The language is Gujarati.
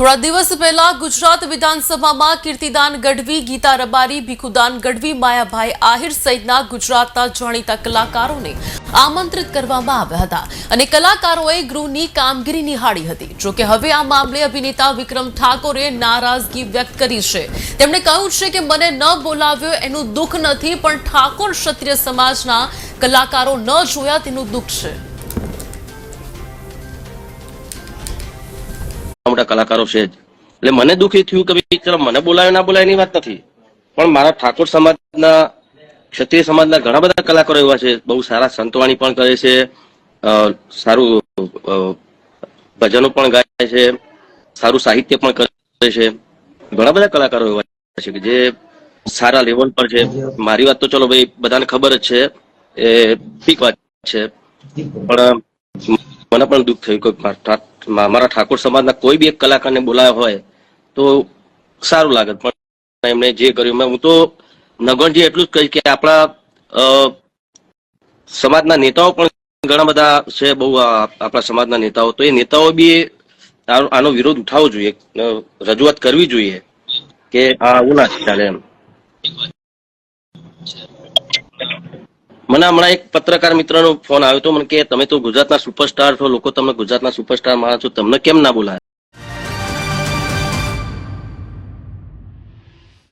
થોડા દિવસ પહેલા ગુજરાત વિધાનસભામાં કીર્તિદાન ગઢવી, ગીતા રબારી, ભીખુદાન ગઢવી, માયાભાઈ આહિર સહિતના ગુજરાતના જાણીતા કલાકારોને આમંત્રિત કરવામાં આવ્યા હતા અને કલાકારોએ ગૃહની કામગીરી નિહાળી હતી। જોકે હવે આ મામલે અભિનેતા વિક્રમ ઠાકોરે નારાજગી વ્યક્ત કરી છે। તેમણે કહ્યું છે કે મને ન બોલાવ્યો એનું દુઃખ નથી, પણ ઠાકોર ક્ષત્રિય સમાજના કલાકારો ન જોયા તેનું દુઃખ છે। મોટા કલાકારો છે એટલે મને દુઃખી થયું કે ભાઈ ચલો મને બોલાયો ના બોલાય એની વાત નથી, પણ મારા ઠાકોર સમાજના ક્ષત્રિય સમાજના ઘણા બધા કલાકારો એવા છે, બહુ સારા સંતવાણી પણ કરે છે, સારું ભજનો પણ ગાય છે, સારું સાહિત્ય પણ કરે છે। ઘણા બધા કલાકારો એવા છે કે જે સારા લેવલ પર છે। મારી વાત તો ચલો ભાઈ બધાને ખબર જ છે, એ ઠીક વાત છે, પણ મને પણ દુઃખ થયું કે મારા ઠાકોર સમાજના કોઈ બી એક કલાકારને બોલાયો હોય તો સારું લાગે, પણ એમને જે કર્યું હું તો નગણજી એટલું જ કહીશ કે આપણા સમાજના નેતાઓ પણ ઘણા બધા છે, બહુ આપણા સમાજના નેતાઓ, તો એ નેતાઓ બી આનો વિરોધ ઉઠાવવો જોઈએ, રજૂઆત કરવી જોઈએ કે આવું ના ચાલે એમ। મને હમણાં એક પત્રકાર મિત્રનો ફોન આવ્યો હતો, મને કે તમે તો ગુજરાતના સુપરસ્ટાર છો, લોકો તમને ગુજરાતના સુપરસ્ટાર માનો છો, તમને કેમ ના બોલાય?